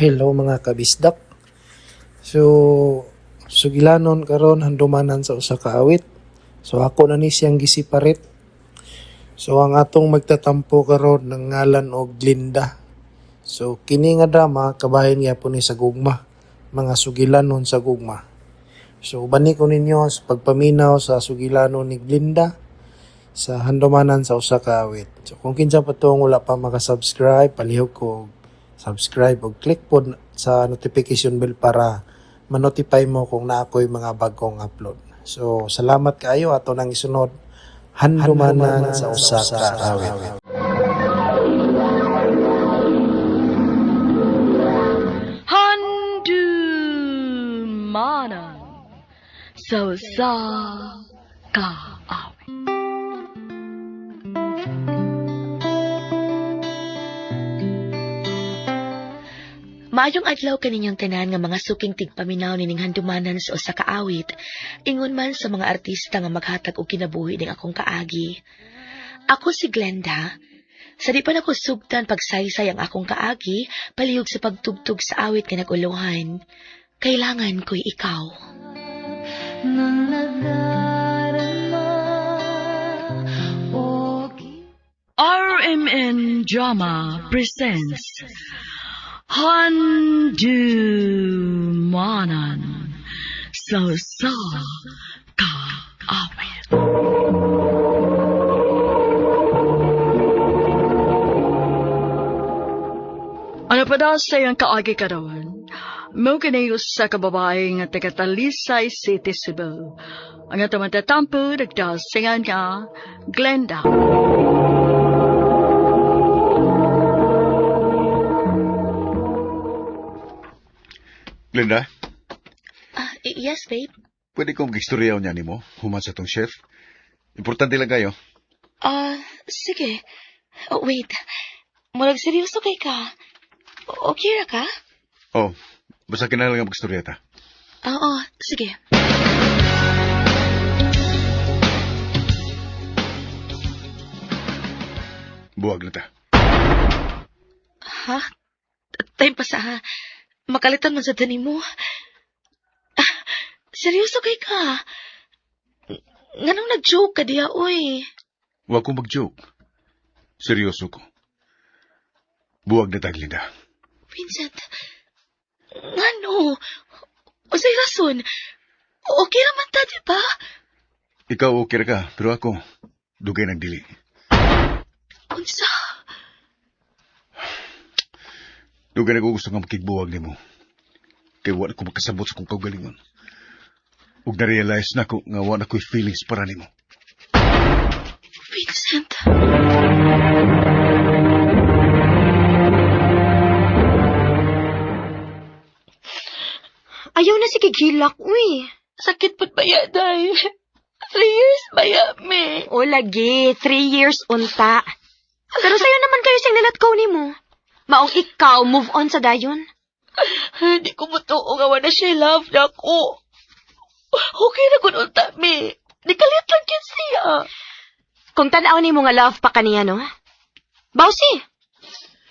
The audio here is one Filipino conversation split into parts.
Hello mga kabisdak. So sugilanon karon handumanan sa usa ka awit. So ako na ni siyang gisiparit. So ang atong magtatampo karon ng ngalan og Glinda. So kini nga drama kabahin gyapon ni sa gugma, mga sugilanon sa gugma. So bani ko ninyo sa pagpaminaw sa sugilanon ni Glinda sa handumanan sa usa ka awit. So kung kinsa pa tong wala pa maka-subscribe, palihog ko subscribe o click po sa notification bell para ma-notify mo kung na ako'y mga bagong upload. So, salamat kaayo ato nang isunod handumanan sa usa ka awit. Handumanan sa usa ka awit. Maayong adlaw kaninyong tanan nga mga suking tigpaminaw nining handumanan sa usa ka awit, ingon man sa mga artista nga maghatag og kinabuhi ning akong kaagi. Ako si Glenda. Sa di pa nako sugdan pagsaysay ang akong kaagi, palihog sa pagtugtog sa awit nga naguluhan. Kailangan ko'y ikaw. RMN Drama presents Handumanan sa usa ka awit. Ano pa daw sa iyang kaagi karawan? Mo kanayos sa kababae nga taga-Talisay City, Cebu. Ang atong matatampo, nagdasingan ka, Glenda. Glenda, Yes, babe. pwede kong mag-istoryaw niya ni mo, human sa tong chef. Importante lang kayo. Sige. Wait. Murag seryoso kay ka. Okay ra ka? Oh, basta kinala nga mag-istorya ta. Oo, sige. Buwag na ta. Ha? Time pa sa makalitan man sa tanim mo. Seryoso kay ka? Nganong nag-joke ka diya, oy? Huwag kong mag-joke. Seryoso ko. Buwag na ta, Glenda. Vincent, ngano? O say rason? Okay naman ta, di ba? Ikaw okay ra ka, pero ako, dugay nagdili. Unsa? Dugay na ko gusto nga makigbuwag ni mo. Kaya wala ko makasabot sa kong kaugalingon. Ug na-realize na ko nga wala ko'y feelings para ni mo. Vincent. Ayaw na sige gilak, uy. Sakit pat baya, day. 3 years baya, me. O lagi, 3 years unta. Pero sa'yo naman kayo sing nalatkaw ni mo. Maong ikaw, move on sa dayon. Hindi ko matuo nga wala siya love na ako. Okay na kung unta, me. Nikalit lang yan siya. Kung tanaw ni mo nga love pa kaniya, no? Bawsi.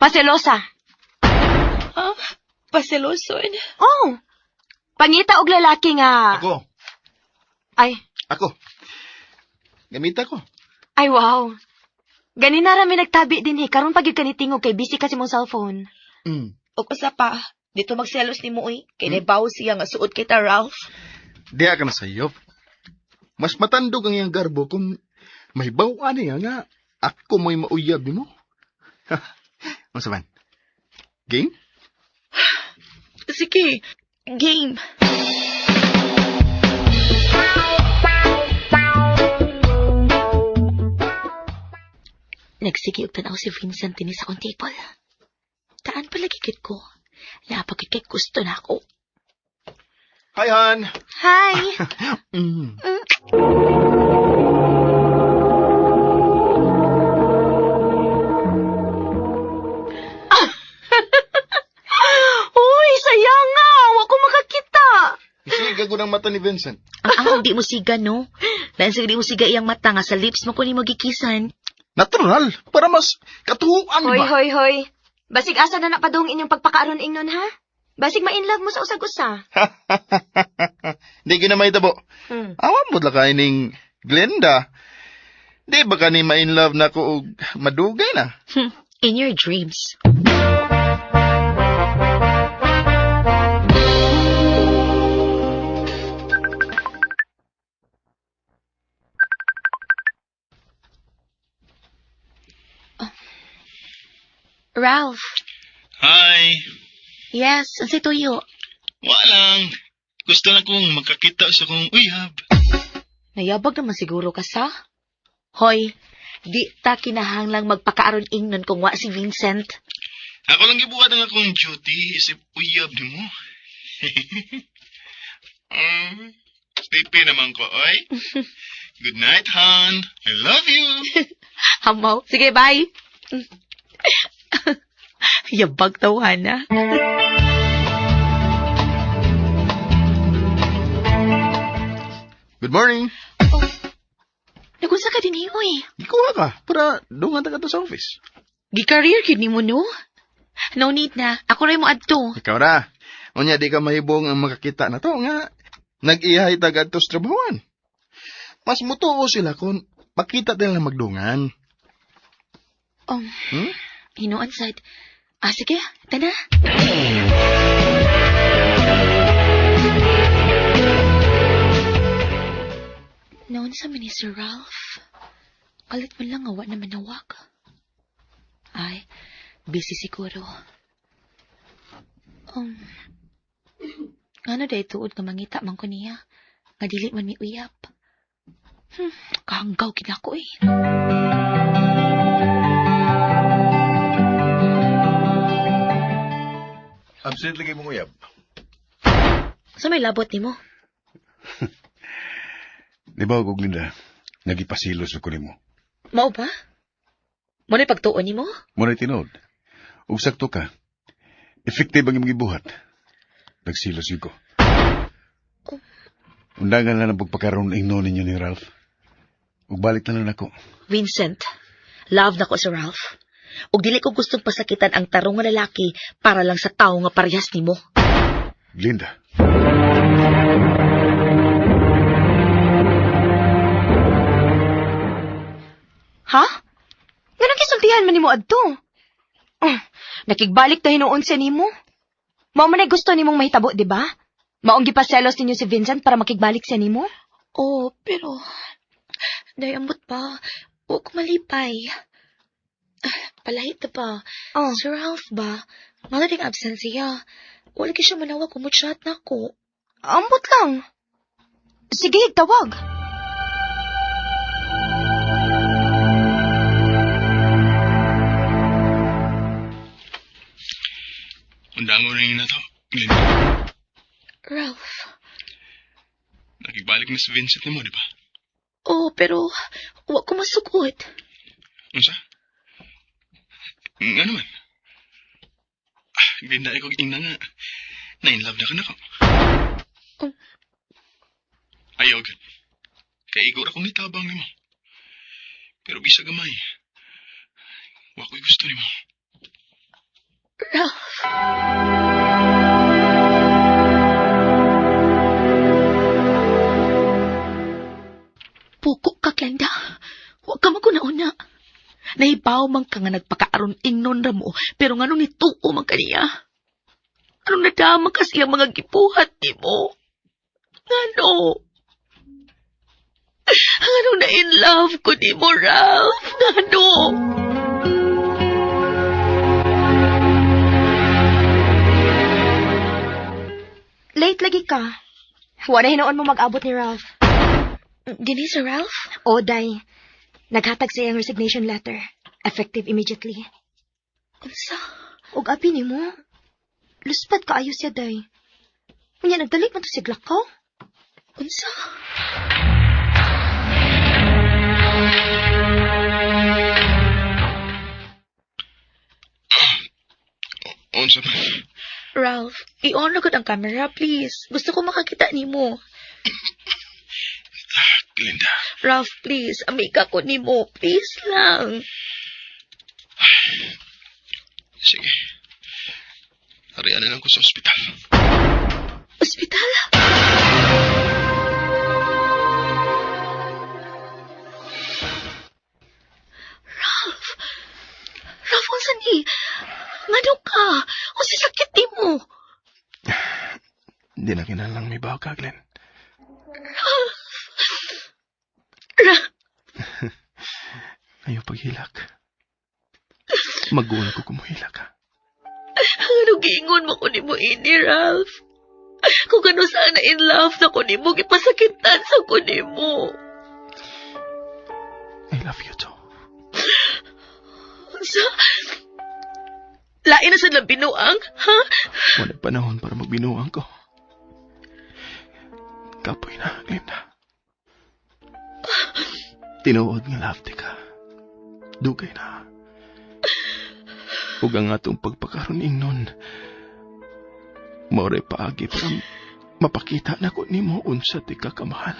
Paselosa. Ha? Paseloson. Oh. Pangita og lalaki nga... Ako, Ay, gamita ko. ay wow. Ganina rami nagtabi din karon pag kanitingog kay busy kasi mong cellphone. O kasa pa, dito magselos ni mo, kay nabaw siya nga suot kita, Ralph. Diya ka na sayop. Mas matandog ang iyang garbo kung may bawaan niya nga ako may mauyab mo. Ano saban? Game? Sige, game. Nagsigi og tanaw si Vincent din sa akong table. Taan palagi kit ko. Napag kay gusto na ako. Hi, Han! Hi. Uy, sayang nga. Wa ko makakita. Isiga ko ng mata ni Vincent. Ang di mo siga, no? Dahil sa di mo siga iyang mata nga sa lips mo ko ni magikisan. Natural, para mas katuhuan Hoy, ba? hoy, hoy. Basig asa na napadong inyong pagpakaaron ingnon, ha? Basig ma-inlove mo sa usag-usa. Di ginamay tabo. Awan mo la kay ning Glenda. Di ba ka ni ma-inlove na ko og madugay na? In your dreams. Ralph. Hi. Yes, si Tuyo. Walang. Gusto na kong makakita sa kong uyab. Nayabag naman siguro ka sa? Hoy, di ta kinahanglang magpakaaron ingnon kung wa si Vincent. Ako lang gibuhat ang akong duty isip uyab ni mo. Sleepy naman ko, oy. Good night, hon. I love you. Hamaw. Sige, bye. Yabag tawahan na. Good morning. Nagunsa ka din oy. Ikuha ka para dungan ta ka to sa office. Gi-career yun ni mo, no? No need na. Ako rin mo adto. Ikaw ra. Unya di ka mahibong ang makakita na to nga nag-ihay tagad to sa trabahoan. Mas mutuo sila kung makita nila magdungan. Hinuan sad. Sige, tana. Noon sa ni Sir Ralph. Kalit man lang awa na manawag. Ay, busy siguro. Ano day tuod nga mangita man ko niya? Nga dili man mi uyap. Kahanggaw kinako eh. Absent lagi mong uyab. Sa may labot ni mo? Di ba, Guglinda? Nagipasilos ako nimo. Mao ba? Muna pagtuon ni mo? Muna tinod. Ug sakto ka. Effective ang imong gibuhat. Nagsilos yun ko. Undangan na ng pagpakaroon ingno ninyo ni Ralph. Ug balik na lang ako. Vincent, love na ko si Ralph. Ug dili ko gustong pasakitan ang tarong nga lalaki para lang sa tao nga parehas nimo. Glinda. Ha? Ganang kisultihan man nimo adto. Nakigbalik ta hinuon sa nimo. Mao man ay gusto nimong mahitabo, di ba? Maong gipaselos ninyo si Vincent para makigbalik sa nimo? Oh, pero dayambot pa. Huwag malipay. Palahit na pa. Si Ralph ba? Malating absent siya. Wala siya manawa kung chat na ko. Ambot lang. Sige, tawag. Undangan rin na to. Glenda, Ralph. nakigbalik na si Vincent ni mo, di ba? Oh, pero huwag ko masukot. Unsa? Nga naman. Glenda, ikaw ina nga. Na-inlove na ka na ko. Ayaw gan. Kaya igor akong nitabang ni mo. Pero bisa gamay. Wako'y gusto ni mo. Ralph. Puko ka, Glenda. Huwag ka magunauna. Nahibaw man ka nga nagpakaaron ingnon ra mo, pero nga nung nituo man ka niya. Anong nadama kasi ang mga gibuhat ni mo? Ano? Anong na in love ko ni mo, Ralph? Ano? Late lagi ka. Wala hinoon mo mag-abot ni Ralph. Dini si Ralph? O, day. Naghatag sa iyang resignation letter. Effective immediately. Unsa? Ug abi ni mo. Luspat ka ayos siya, day. Unya, nagdalik man to si Glakaw. Unsa? Unsa man. Ralph, i-on agad ang camera, please. Gusto ko makakita ni mo. Glenda. Ralph, please. Amiga ko ni mo. Please lang. Sige. Harian na lang ko sa ospital. Ospital? Ralph! Ralph, unsa ni? Ngano ka? Unsa sakit di mo? Hindi na kinalang may bawa ka, Glenn. Ayaw paghilak. Magulang ko kumuhilak ka. Ano giingon mo ko ni mo ini, Ralph? Kung ano sana in love na ko ni mo, gipasakitan sa ko ni mo. I love you too. Sa... Lain na sa binuang, ha? Wala panahon para magbinuang ko. Kapoy na, Glenda. Tinuod nga love ka. Dugay na. Ug ang atong pagpakaroning nun, maoray paagi para mapakita na ko nimo unsa ti ka kamahal.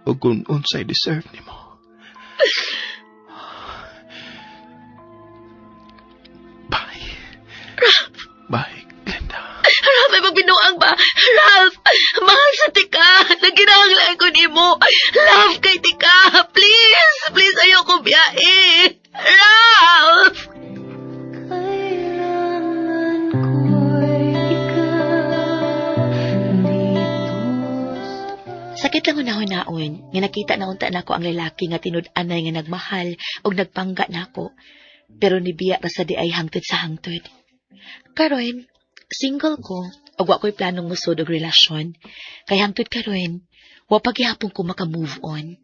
Ug kung unsay deserve nimo. Bye. Bye, Glenda. Ralph, ay magbinuang ba? Ralph, mahal sa tika. Nagkinahanglan ko ni mo. Love kay tika. Please, please, ayoko biyahe. Ralph! Sakit lang hunahon-naon nga nakita na unta nako ang lalaki nga tinud-anay nga nagmahal og nagpangga nako. Pero nibiya ra sa di ay hangtod sa hangtod. Karon, single ko ug wa ko'y planong musud og relasyon. Kay hangtod karon, wa pa gihapon ko maka-move on.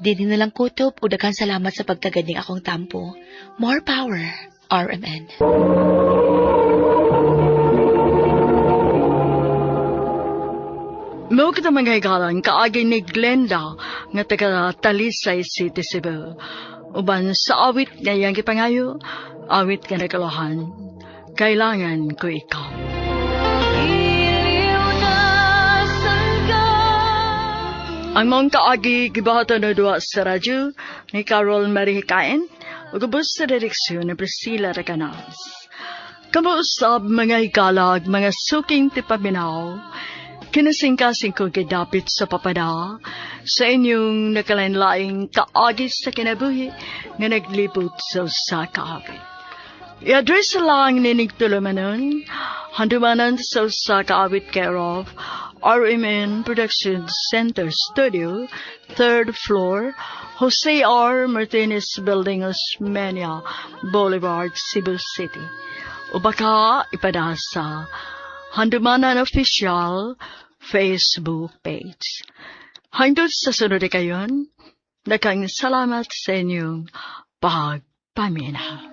Dili na lang kutob ug daghang salamat sa pagkagading akong tampo. More power, RMN. Mo kita mga higalan, kaagi ni Glenda nga taga Talisay City, Cebu. Uban sa awit nga iyang gipangayo, awit nga nagalohan. Kailangan ko ikaw. Ang mong kaagi gibahata na duwa sa radyo ni Carol Marie Hikain o gabos sa direksyon ni Priscilla Recanas. Kamuusab mga hikalag, mga suking tipaminaw, kinasingkasing ko gidapit sa papada sa inyong nakalain-laing kaagi sa kinabuhi nga naglibot sa kaawit. I-address lang ninig tulumanon, handumanan sa kaawit care of RMN Productions Center Studio, 3rd floor, Jose R. Martinez Building, Osmeña Boulevard, Cebu City. O baka ipadasa Handumanan Official Facebook page. Hangtod sa sunod kayon, nakang salamat sa inyong pagpaminaw.